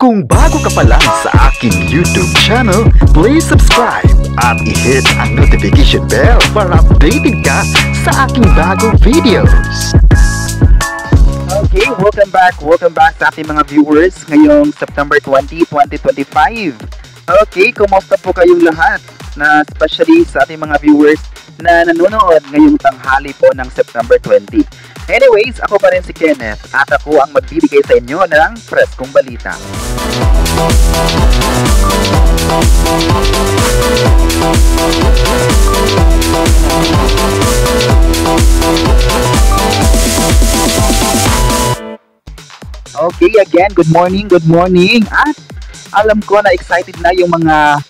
Kung bago ka pa lang sa aking YouTube channel, please subscribe at i-hit ang notification bell para updated ka sa aking bagong videos. Okay, welcome back sa ating mga viewers ngayong September 20, 2025. Okay, kumusta po kayong lahat? Na especially sa ating mga viewers na nanonood ngayong tanghali po ng September 20. Anyways, ako pa rin si Kenneth at ako ang magbibigay sa inyo ng preskong balita. Okay, again, good morning. At alam ko na excited na yung mga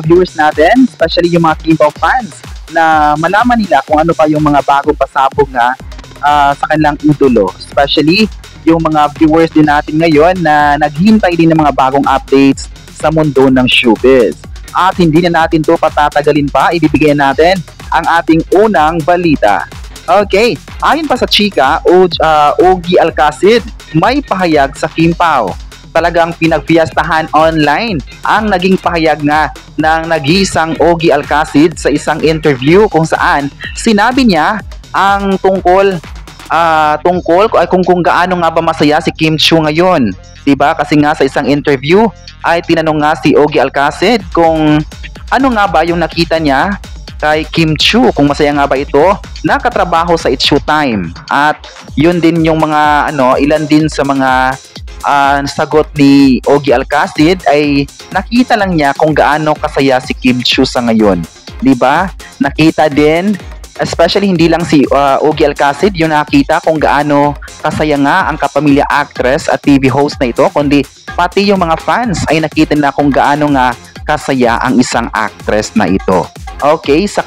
viewers natin, especially yung mga Kimpaw fans, na malaman nila kung ano pa yung mga bagong pasabog nga sa kanilang idolo. Especially yung mga viewers din natin ngayon na naghintay din ng mga bagong updates sa mundo ng showbiz. At hindi na natin to patatagalin pa, ibibigay natin ang ating unang balita. Okay, ayon pa sa chika, Ogie Alcacid may pahayag sa Kimpaw. Talagang pinagpiyastahan online ang naging pahayag nga ng nag-iisang Ogie Alcacid sa isang interview kung saan sinabi niya ang tungkol kung gaano nga ba masaya si Kim Chiu ngayon. Diba? Kasi nga sa isang interview ay tinanong nga si Ogie Alcacid kung ano nga ba yung nakita niya kay Kim Chiu, kung masaya nga ba ito nakatrabaho sa It's Showtime. At yun din yung mga ilan din sa mga sagot ni Ogie Alcacid ay nakita lang niya kung gaano kasaya si Kim Chiu sa ngayon. 'Di ba? Nakita din, especially hindi lang si Ogie Alcacid yung nakita kung gaano kasaya nga ang kapamilya actress at TV host na ito, kundi pati yung mga fans ay nakita na kung gaano nga kasaya ang isang actress na ito. Okay, sa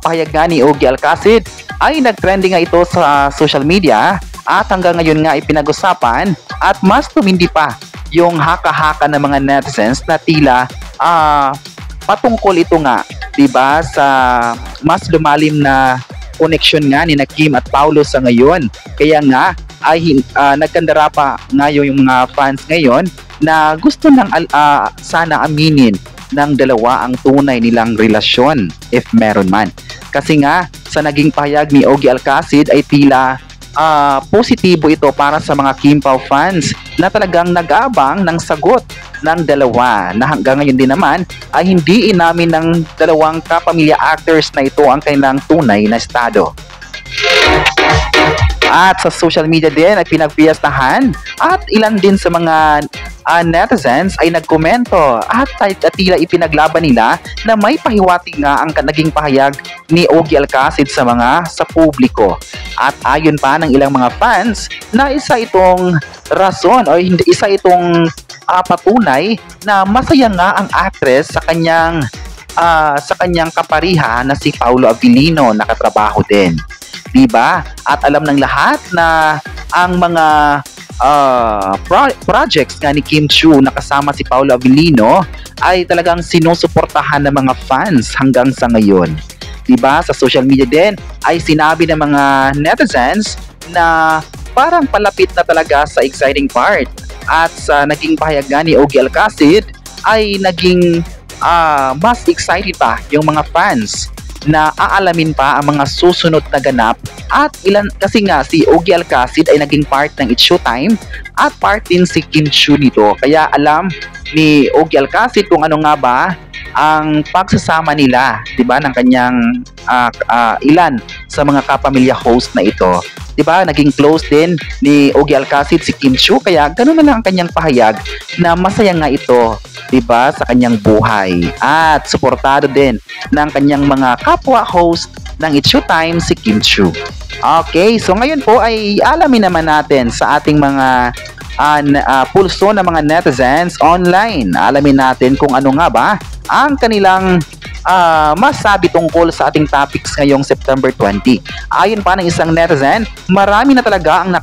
pahayag nga ni Ogie Alcacid ay nagtrending nga ito sa social media at hanggang ngayon nga ipinag-usapan at mas tumindi pa yung haka-haka ng mga netizens na tila patungkol ito nga, 'di ba, sa mas lumalim na connection nga ni Kim at Paulo sa ngayon. Kaya nga ay nagkandara pa ngayon yung mga fans ngayon na gusto nang sana aminin ng dalawa ang tunay nilang relasyon, if meron man. Kasi nga sa naging pahayag ni Ogie Alcacid ay tila positibo ito para sa mga Kimpaw fans na talagang nag-aabang ng sagot ng dalawa, na hanggang ngayon din naman ay hindi inamin ng dalawang kapamilya actors na ito ang kanilang tunay na estado. At sa social media din ay pinagpiyastahan at ilan din sa mga netizens ay nagkomento at tila ipinaglaban nila na may pahiwatig nga ang naging pahayag ni Ogie Alcacid sa publiko. At ayon pa ng ilang mga fans na isa itong rason o isa itong patunay na masaya nga ang actress sa kanyang kapariha na si Paulo Abilino, nakatrabaho din. Diba? At alam ng lahat na ang mga projects nga ni Kim Chiu na kasama si Paulo Abilino ay talagang sinusuportahan ng mga fans hanggang sa ngayon. Diba? Sa social media din ay sinabi ng mga netizens na parang palapit na talaga sa exciting part. At sa naging pahayag nga ni Ogie Alcacid ay naging mas excited pa yung mga fans na aalamin pa ang mga susunod na ganap. At kasi nga si Ogie Alcacid ay naging part ng It's Showtime at part din si Kim Chiu nito. Kaya alam ni Ogie Alcacid kung ano nga ba ang pagsasama nila, 'di ba, ng kanyang ilan sa mga kapamilya host na ito. 'Di ba? Naging close din ni Ogie Alcacid si Kim Chiu, kaya ganoon na lang ang kanyang pahayag na masaya nga ito, 'di ba, sa kanyang buhay. At suportado din ng kanyang mga kapwa host ng It's Showtime si Kim Chiu. Okay, so ngayon po ay alamin naman natin sa ating mga pulso ng mga netizens online. Alamin natin kung ano nga ba ang kanilang masabi tungkol sa ating topics ngayong September 20. Ayon pa ng isang netizen, marami na talaga ang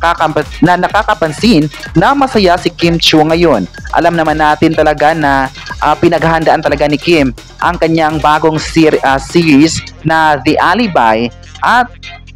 nakakapansin na masaya si Kim Chiu ngayon. Alam naman natin talaga na pinaghahandaan talaga ni Kim ang kanyang bagong series na The Alibi, at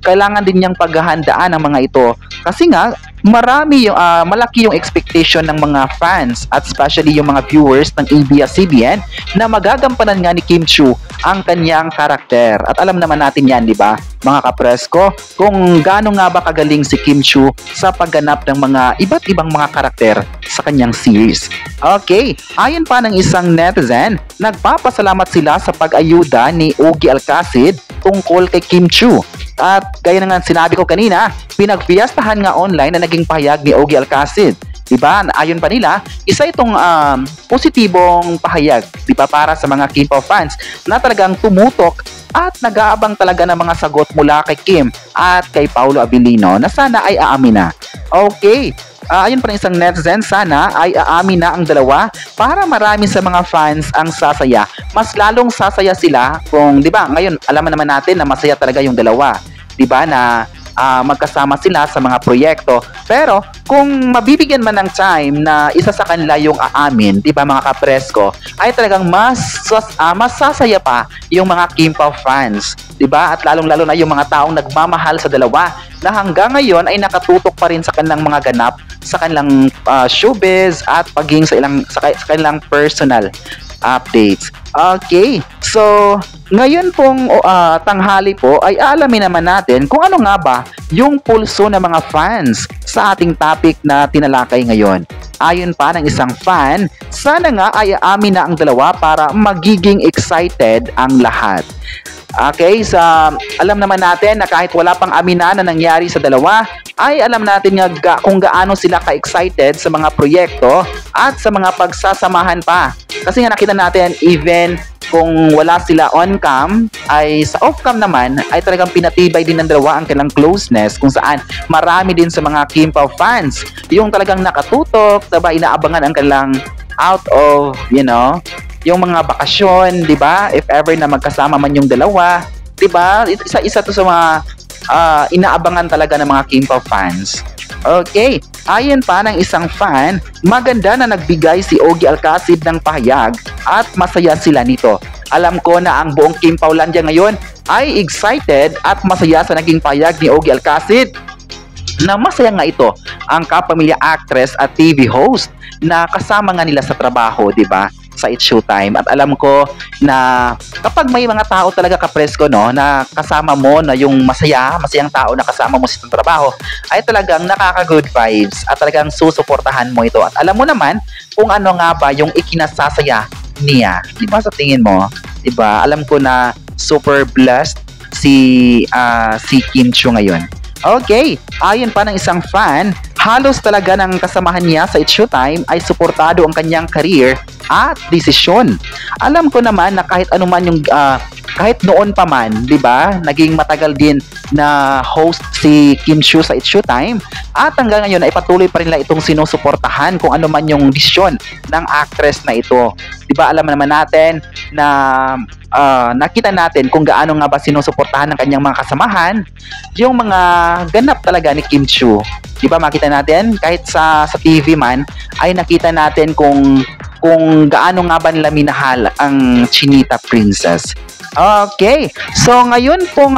kailangan din niyang paghahandaan ang mga ito kasi nga malaki yung expectation ng mga fans at especially yung mga viewers ng ABS-CBN na magagampanan nga ni Kim Chiu ang kanyang karakter. At alam naman natin yan, di ba, mga kapresko, kung gaano nga ba kagaling si Kim Chiu sa pagganap ng mga iba't ibang mga karakter sa kanyang series. Okay, ayon pa ng isang netizen, nagpapasalamat sila sa pag-ayuda ni Ogie Alcacid tungkol kay Kim Chiu. At gaya na nga sinabi ko kanina, pinagpiyastahan nga online na naging pahayag ni Ogie Alcacid. Diba? Ayon pa nila, isa itong positibong pahayag, diba, para sa mga Kim Pao fans na talagang tumutok at nag-aabang talaga ng mga sagot mula kay Kim at kay Paolo Abilino na sana ay aamin na. Okay, ayon pa ng isang netizen, sana ay aamin na ang dalawa para marami sa mga fans ang sasaya. Mas lalong sasaya sila kung, di ba, ngayon alam naman natin na masaya talaga yung dalawa, di ba, na magkasama sila sa mga proyekto. Pero kung mabibigyan man ng time na isa sa kanila yung aamin, di ba mga kapresko, ay talagang mas sasaya pa yung mga Kim Pao fans, di ba? At lalong-lalo na yung mga taong nagmamahal sa dalawa na hanggang ngayon ay nakatutok pa rin sa kanilang mga ganap, sa kanilang showbiz at paging sa kanilang personal updates. Okay, so ngayon pong tanghali po ay aalamin naman natin kung ano nga ba yung pulso ng mga fans sa ating topic na tinalakay ngayon. Ayon pa ng isang fan, sana nga ay aamin na ang dalawa para magiging excited ang lahat. Okay, alam naman natin na kahit wala pang aminan na nangyari sa dalawa, ay alam natin nga kung gaano sila ka-excited sa mga proyekto at sa mga pagsasamahan pa. Kasi nga nakita natin, even kung wala sila on-cam, ay sa off-cam naman, ay talagang pinatibay din ng dalawa ang kanilang closeness kung saan marami din sa mga Kim Pao fans yung talagang nakatutok, diba, inaabangan ang kanilang out of, yung mga bakasyon, 'di ba? If ever na magkasama man yung dalawa, 'di ba? Isa to sa mga inaabangan talaga ng mga Kim Pao fans. Okay, ayon pa ng isang fan, maganda na nagbigay si Ogie Alcacid ng pahayag at masaya sila nito. Alam ko na ang buong Kim Pao Landia ngayon ay excited at masaya sa naging pahayag ni Ogie Alcacid. Na masaya nga ito ang kapamilya actress at TV host na kasama nga nila sa trabaho, 'di ba? Sa It's Showtime. At alam ko na kapag may mga tao talaga kapresko, no, na kasama mo na yung masayang tao na kasama mo sa trabaho, ay talagang nakaka-good vibes at talagang susuportahan mo ito. At alam mo naman kung ano nga ba yung ikinasasaya niya. Di ba sa tingin mo? Di ba? Alam ko na super blessed si Kim Chiu ngayon. Okay, ayon pa ng isang fan, halos talaga ng kasamahan niya sa It's Showtime ay suportado ang kanyang career at desisyon. Alam ko naman na kahit anuman yung kahit noon pa man, 'di ba? Naging matagal din na host si Kim Chiu sa It's Showtime at hanggang ngayon ay patuloy pa rin nila itong sinusuportahan kung ano man yung desisyon ng actress na ito. 'Di ba? Alam naman natin na nakita natin kung gaano nga ba sinusuportahan ng kanyang mga kasamahan yung mga ganap talaga ni Kim Chiu. 'Di ba? Makita natin kahit sa TV man ay nakita natin kung gaano nga ba nila minahal ang Chinita Princess. Okay, so ngayon pong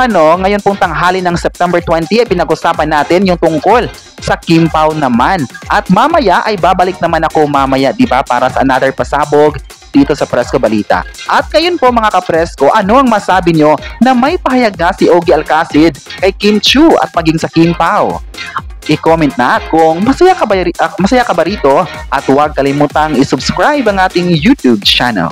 tanghali ng September 20 ay pinag-usapan natin yung tungkol sa Kim Pao naman. At mamaya ay babalik naman ako mamaya, di ba, para sa another pasabog dito sa Presko Balita. At ngayon po mga kapresko, ano ang masabi nyo na may pahayag nga si Ogie Alcacid kay Kim Chiu at maging sa Kim Pao? I-comment na kung masaya ka ba rito at huwag kalimutang i-subscribe ang ating YouTube channel.